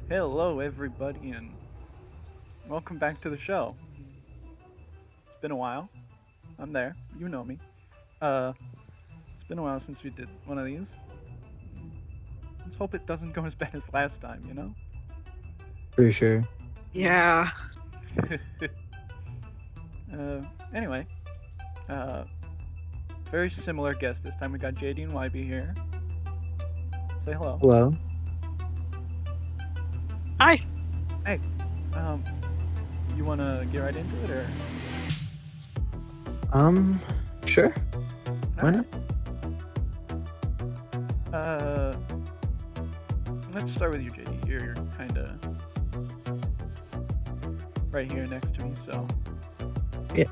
Hello, everybody, and welcome back to the show. It's been a while. I'm there. You know me. Uh, it's been a while since we did one of these. Let's hope it doesn't go as bad as last time, you know? For sure. Yeah. uh, anyway, uh, very similar guest this time. We got JD and YB here. Say hello. Hello. Hi. Hey, um, you want to get right into it, or? Sure. Why Alright. not? Let's start with you, JD. You're kind of right here next to me, so. Yeah.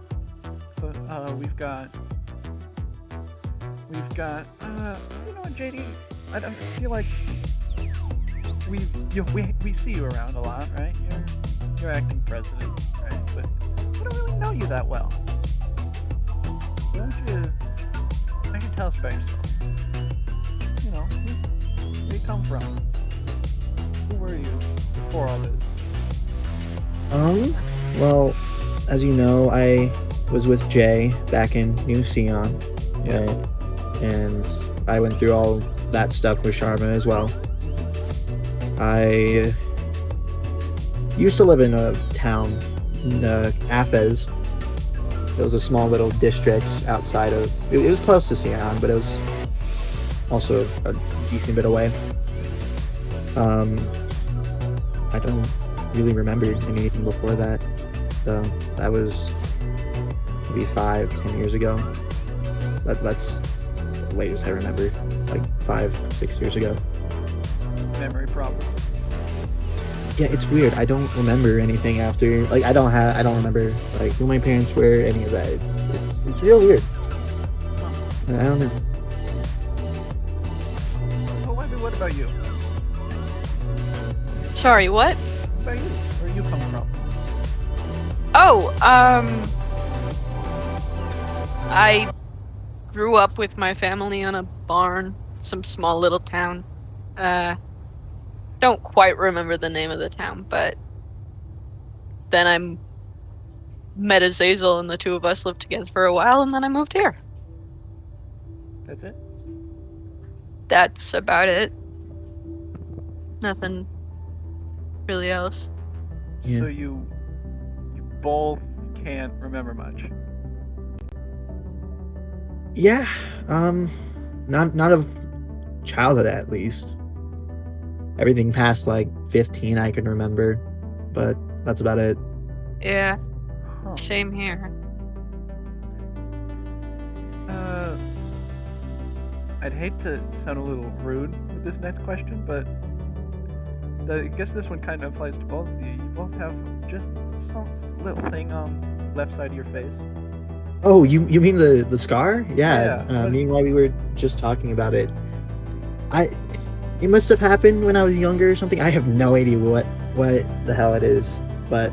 So, you know what, JD? I feel like we see you around a lot, right? You're acting president, right? But we don't really know you that well. Why don't you tell us about yourself? You know, where you come from? Who were you before all this? Well, as you know, I was with Jay back in New Sion. Yeah. And I went through all that stuff with Sharma as well. I used to live in a town, Afez. It was a small little district outside of... It was close to Sion, but it was also a decent bit away. I don't really remember anything before that, though. That was maybe 5-10 years ago. That's the latest I remember, like 5-6 years ago. Memory problem. Yeah, it's weird. I don't remember anything after. Like, I don't remember like who my parents were, any of that. It's real weird. I don't know. Oh, what about you? Sorry, what? What about you? Where you come from? Oh, I grew up with my family on a barn, some small little town. Don't quite remember the name of the town, but then I met Azazel and the two of us lived together for a while, and then I moved here. That's it? That's about it. Nothing really else. Yeah. So you both can't remember much. Yeah. Not of childhood, at least. Everything past like 15 I can remember, but that's about it. Yeah, Huh. same here. I'd hate to sound a little rude with this next question, but I guess this one kind of applies to both of you. You both have just some little thing on the left side of your face. Oh, you mean the scar? Yeah. Yeah. Me and why we were just talking about it. It must have happened when I was younger or something. I have no idea what the hell it is, but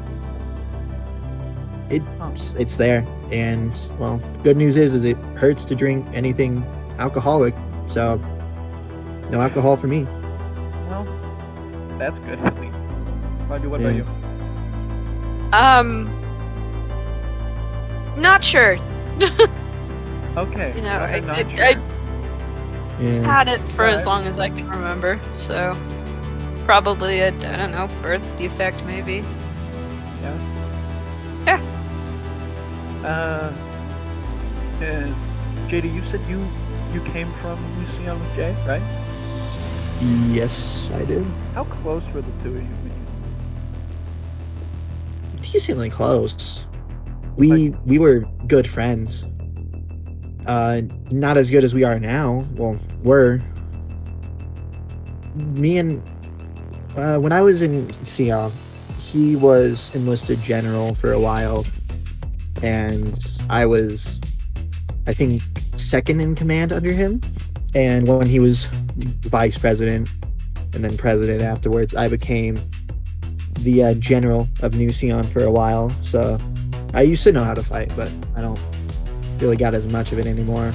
it's there. And well, good news is it hurts to drink anything alcoholic, so no alcohol for me. Well, that's good at least. Maybe what about Yeah. you? Not sure. Okay. You know, go ahead, not I sure. Yeah. had it for as Right. long as I can remember, so probably I don't know, birth defect maybe. Yeah. Yeah. And JD, you said you came from New Sion with Jay, right? Yes, I did. How close were the two of you? Decently close. We were good friends. Not as good as we are now. Well, were. Me and when I was in Sion, he was enlisted general for a while, and I was, I think, second in command under him. And when he was vice president and then president afterwards, I became the general of New Sion for a while. So I used to know how to fight, but I don't really got as much of it anymore.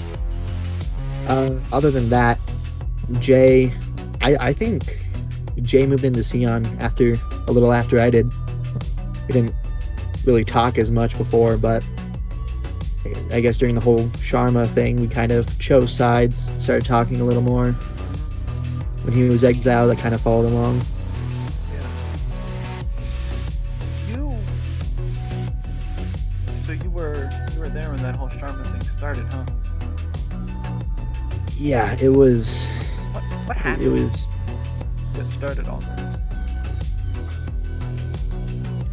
Other than that, Jay, I think Jay moved into Sion a little after I did. We didn't really talk as much before, but I guess during the whole Sharma thing, we kind of chose sides, started talking a little more. When he was exiled, I kind of followed along. Yeah. So you were there when that whole Sharma thing started, huh? Yeah, it was. What happened? It was. What started all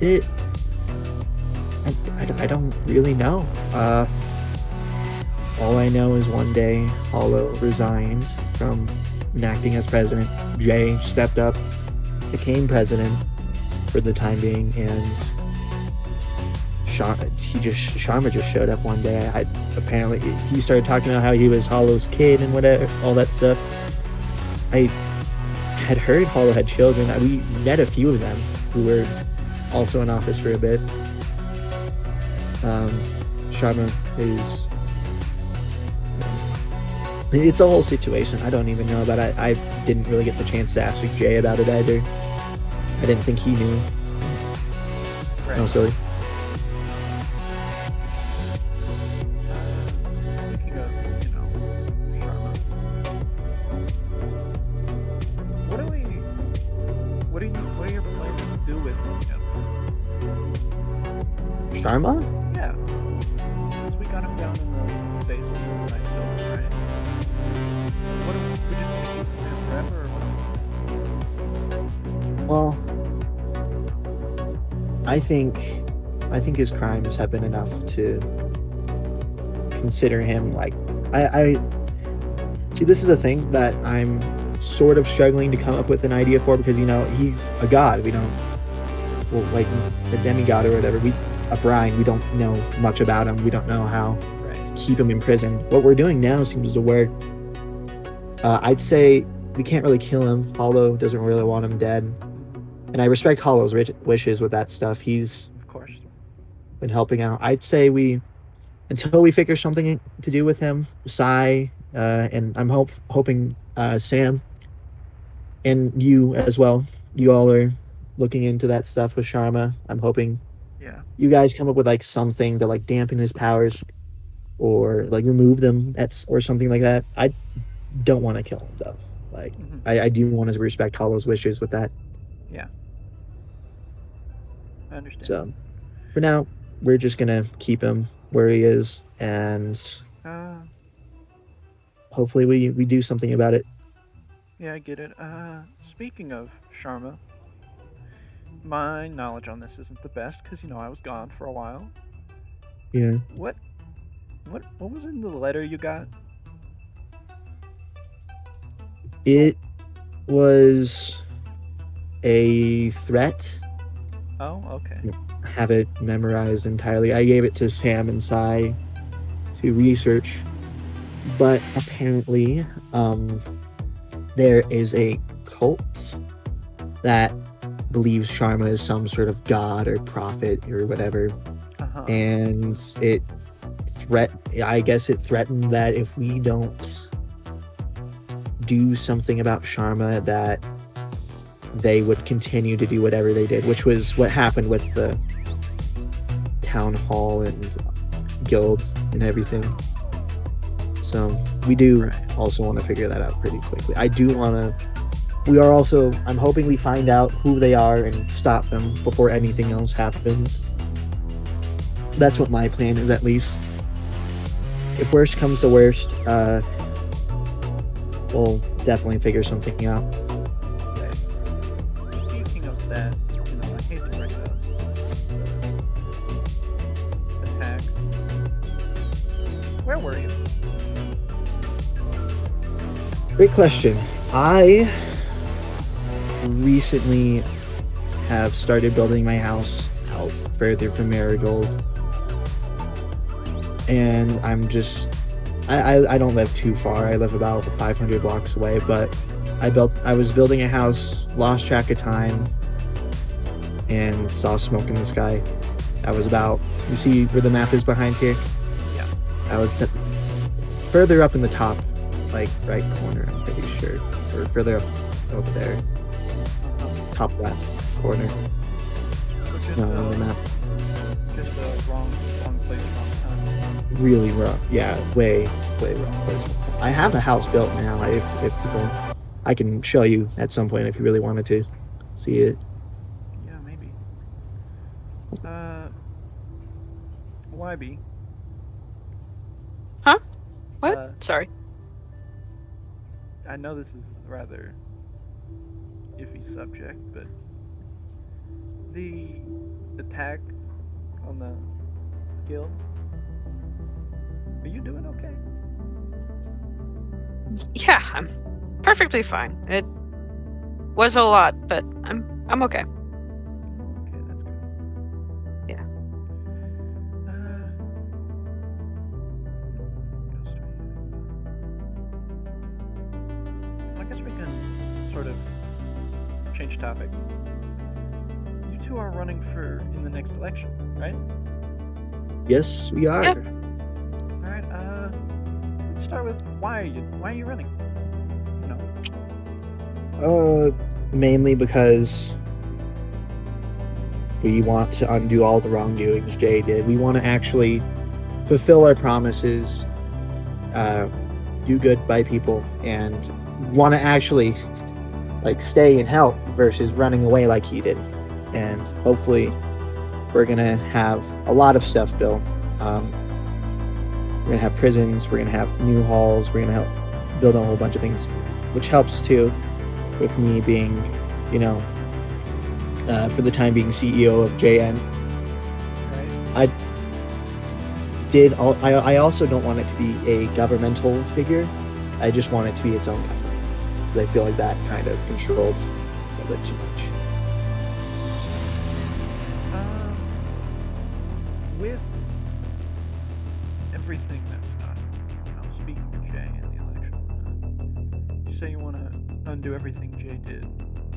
this? I don't really know. All I know is one day Hollow resigned from acting as president. Jay stepped up, became president for the time being, and Sharma just showed up one day. Apparently he started talking about how he was Hollow's kid and whatever, all that stuff. I had heard Hollow had children. We met a few of them who were also in office for a bit. Sharma is... It's a whole situation. I don't even know about it. I didn't really get the chance to ask Jay about it either. I didn't think he knew. Right. No, silly. Speaking of, Sharma, what are your plans to do with him? Sharma? Yeah. Since we got him down in the basement of the night building, right? What would you think keep him forever or what? Well, I think his crimes have been enough to consider him like I see. This is a thing that I'm sort of struggling to come up with an idea for, because he's a god. We don't, well, like a demigod or whatever. A brine. We don't know much about him. We don't know how to keep him in prison. What we're doing now seems to work. I'd say we can't really kill him. Hollow doesn't really want him dead. And I respect Hollow's wishes with that stuff. He's, Of course, been helping out. I'd say until we figure something to do with him, Sai, and I'm hoping Sam, and you as well. You all are looking into that stuff with Sharma. I'm hoping you guys come up with like something to like dampen his powers, or like remove them or something like that. I don't want to kill him though. Like I do want to respect Hollow's wishes with that. Yeah. I understand. So for now, we're just gonna keep him where he is, and hopefully we do something about it. Yeah, I get it. Speaking of Sharma, my knowledge on this isn't the best because I was gone for a while. Yeah. What was in the letter you got? It was a threat. Oh, okay. Have it memorized entirely. I gave it to Sam and Sai to research, but apparently there is a cult that believes Sharma is some sort of god or prophet or whatever, and it threatened that if we don't do something about Sharma, that they would continue to do whatever they did, which was what happened with the town hall and guild and everything. So we do also want to figure that out pretty quickly. I'm hoping we find out who they are and stop them before anything else happens. That's what my plan is, at least. If worst comes to worst, we'll definitely figure something out. Okay. Speaking of that, I hate to bring up the attack. Where were you? Great question. I recently have started building my house out further from Marigold, and I don't live too far. I live about 500 blocks away, but I was building a house, lost track of time, and saw smoke in the sky. I was about, you see where the map is behind here? Yeah. I was further up in the top, like right corner, I'm pretty sure, or further up over there. top left corner. Which is No, on the map. just wrong place, wrong time. Really wrong. Yeah, way wrong place. I have a house built now. If people, I can show you at some point if you really wanted to see it. Yeah, maybe. YB. Huh? What? Uh, Sorry. I know this is a rather iffy subject, but the attack on the guild. Are you doing okay? Yeah, I'm perfectly fine. It was a lot, but I'm okay. Okay, that's good. Yeah. What else do we I guess we can sort of change topic. You two are running for in the next election, right? Yes, we are. Yep. All right. Let's start with why are you running? You know. Mainly because we want to undo all the wrongdoings Jay did. We want to actually fulfill our promises, do good by people, and want to actually stay and help versus running away like he did. And hopefully we're gonna have a lot of stuff built. We're gonna have prisons, we're gonna have new halls, we're gonna help build a whole bunch of things, which helps too with me being, for the time being CEO of JN. Right. I also don't want it to be a governmental figure. I just want it to be its own company, because I feel like that kind of controlled a bit too much. With everything that's done, speaking to Jay in the election, you say you want to undo everything Jay did.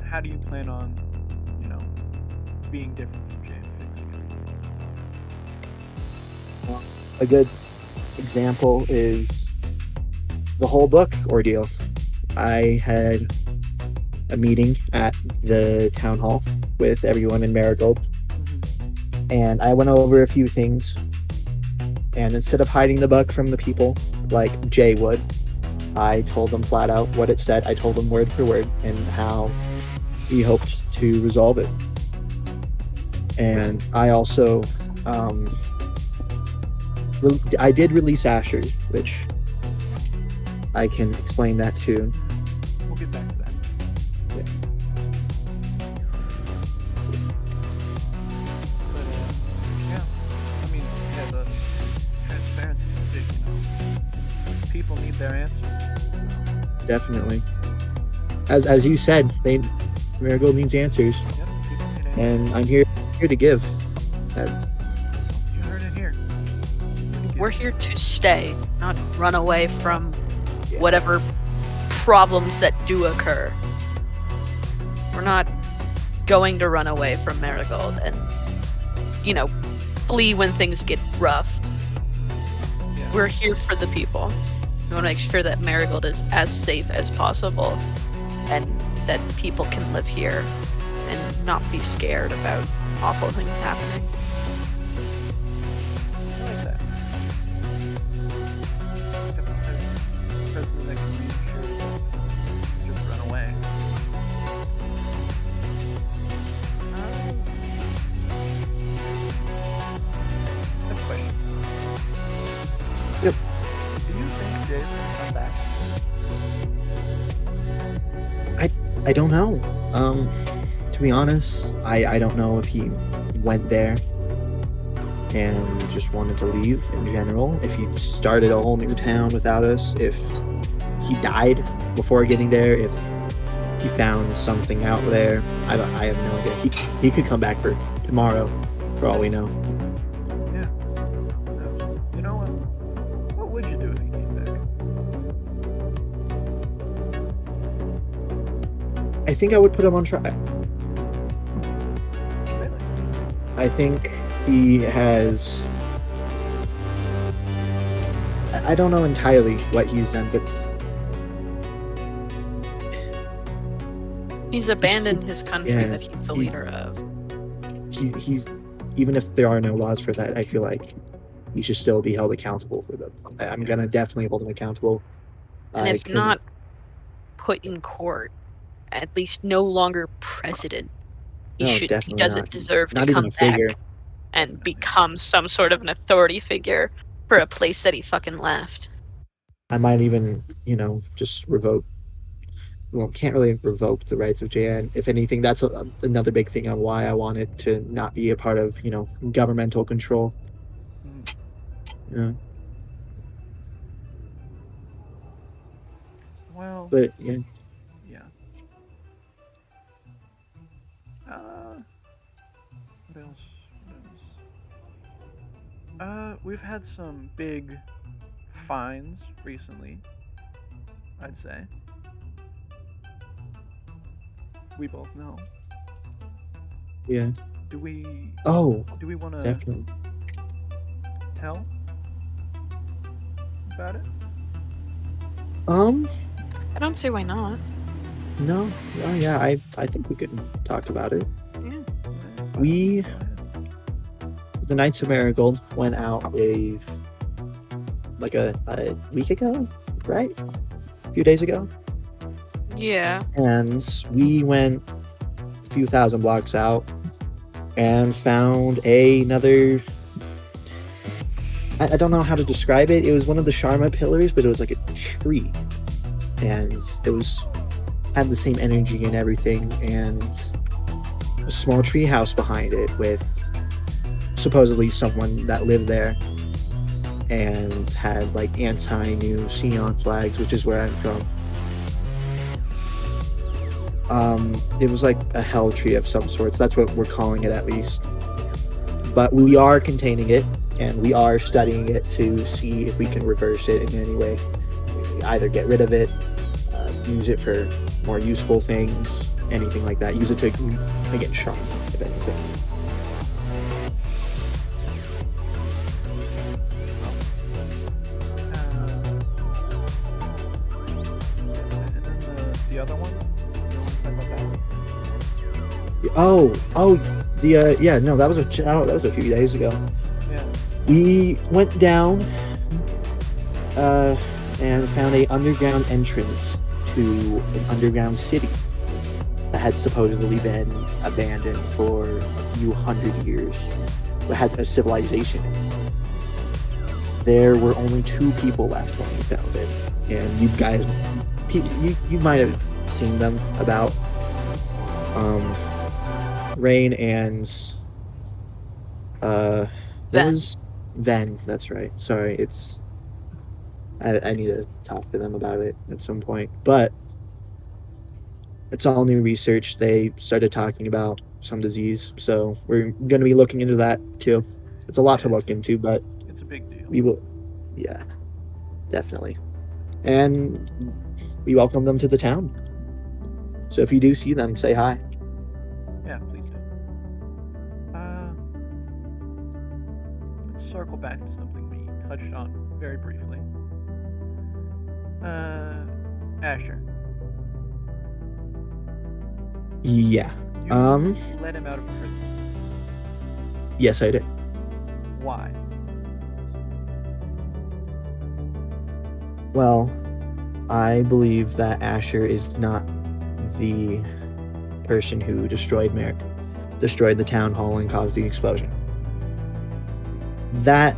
How do you plan on, being different from Jay and fixing everything? A good example is the whole book ordeal. I had a meeting at the town hall with everyone in Marigold, and I went over a few things, and instead of hiding the book from the people like Jay would, I told them flat out what it said. I told them word for word and how he hoped to resolve it. And I also I did release Asher, which I can explain that too. We'll get back to that. Yeah. But yeah, I mean, yeah, the transparency is big, People need their answers. Definitely. As you said, Marigold needs answers, Yep, people need answers. and I'm here to give. You heard it here. We're here to stay, not run away from whatever problems that do occur. We're not going to run away from Marigold and, flee when things get rough. Yeah. We're here for the people. We want to make sure that Marigold is as safe as possible and that people can live here and not be scared about awful things happening. I like that. President that can make sure to just run away. Next question. Yep. Do you think Jay's gonna come back? I don't know. To be honest, I don't know if he went there and just wanted to leave in general, if he started a whole new town without us, if he died before getting there, if he found something out there. I have no idea. He could come back for tomorrow, for all we know. Yeah. You know what? What would you do if he came back? I think I would put him on trial. Really? I think he has... I don't know entirely what he's done, but He's abandoned his country yeah, that he's the he- leader of. he's even if there are no laws for that, I feel like he should still be held accountable for them. I'm gonna definitely hold him accountable. And I if couldn't. not put in court, at least no longer president. No, He definitely doesn't not. deserve to Not even come a figure. back and Definitely. become some sort of an authority figure for a place that he fucking left. I might even, just revoke. Well, can't really revoke the rights of JN. If anything, that's another big thing on why I wanted to not be a part of, governmental control. Mhm. Yeah. Well, But yeah, yeah. What else? We've had some big fines recently, I'd say. We both know. yeah. Do we Oh, want to definitely. tell about it? I don't see why not. No. Oh, yeah. I think we could talk about it. Yeah. Yeah, by all We- means, go ahead. The Knights of Marigold went out like a week ago, right? A few days ago. Yeah. And we went a few thousand blocks out and found another. I don't know how to describe it. It was one of the Sharma pillars, but it was like a tree, and it had the same energy and everything, and a small tree house behind it with supposedly someone that lived there, and had like anti-New Xeon flags, which is where I'm from. It was like a hell tree of some sorts. That's what we're calling it, at least. But we are containing it, and we are studying it to see if we can reverse it in any way. Either get rid of it, use it for more useful things, anything like that. Use it to make it strong, if anything. And then the other one? You want to talk about that one? Yeah, no, that was a few days ago. Yeah. We went down and found a underground entrance to an underground city that had supposedly been abandoned for a few hundred years. It had a civilization. There were only 2 people left when we found it, and you guys, you might have seen them about. Rain and that Ven. was Ven. That's right. Sorry, I need to talk to them about it at some point. But it's all new research. They started talking about some disease, so we're going to be looking into that too. It's a lot to look into, but It's a big deal. we will. Yeah, definitely. And we welcome them to the town. So if you do see them, say hi. Yeah, please do. Let's circle back to something we touched on very briefly. Asher. Yeah. You let him out of prison. Yes, I did. Why? Well, I believe that Asher is not the person who destroyed the town hall and caused the explosion. That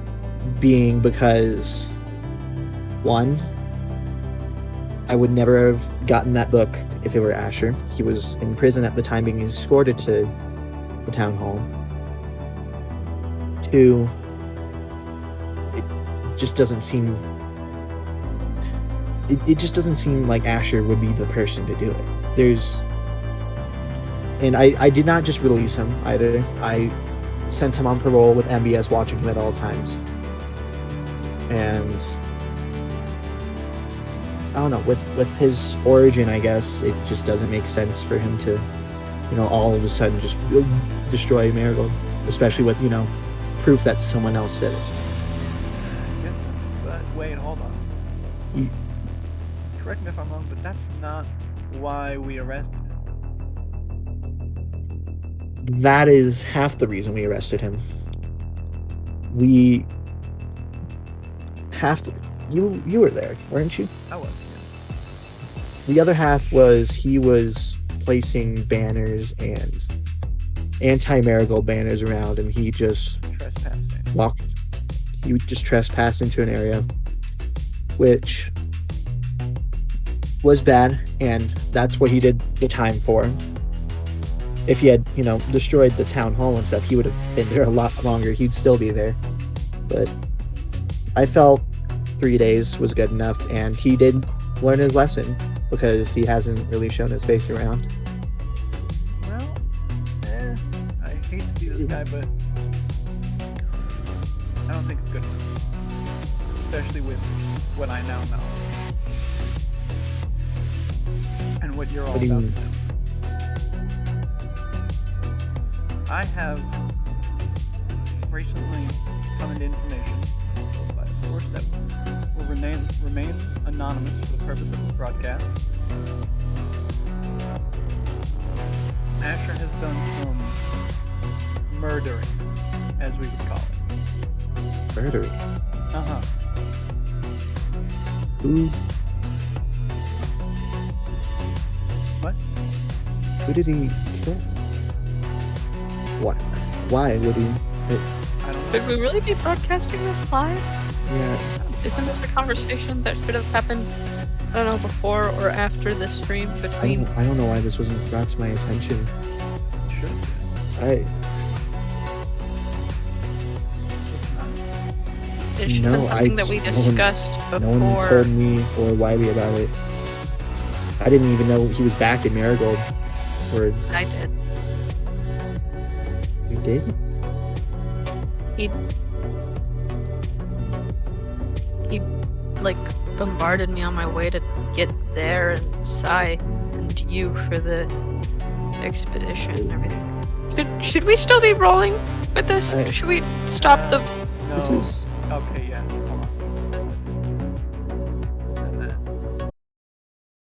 being because, one, I would never have gotten that book if it were Asher. He was in prison at the time being escorted to the town hall. 2, it just doesn't seem like Asher would be the person to do it. And I did not just release him either. I sent him on parole with MBS watching him at all times. And I don't know, with his origin, I guess, it just doesn't make sense for him to, all of a sudden just destroy Marigold. Especially with, proof that someone else did it. Yeah, but wait, hold on. Correct me if I'm wrong, but that's not why we arrested him. That is half the reason we arrested him. We have to. You were there, weren't you? I was. The other half was he was placing banners and anti-marigold banners around, and he just Trespassing. He would just trespass into an area, which was bad, and that's what he did the time for. If he had, destroyed the town hall and stuff, he would have been there a lot longer. He'd still be there. But I felt 3 days was good enough, and he did learn his lesson because he hasn't really shown his face around. Well, I hate to be this guy, but I don't think it's good enough. Especially with what I now know. And what you're all What do you about mean? now. I have recently come into information by a source that will remain anonymous for the purpose of this broadcast. Asher has done some murdering, as we would call it. Murdering. Uh-huh. Who What? did he kill? What? Why would he? I don't Should know. we really be broadcasting this live? Yeah. Isn't this a conversation that should have happened, I don't know, before or after the stream between? I don't know why this wasn't brought to my attention. Should I It should have No, been something that we no one- discussed no one before. told me or Wiley about it. I didn't even know he was back in Marigold. Or I did. you did? He like bombarded me on my way to get there, and Sai and you for the expedition and everything. Should we still be rolling with this? I- Should we stop the? No. This is Okay,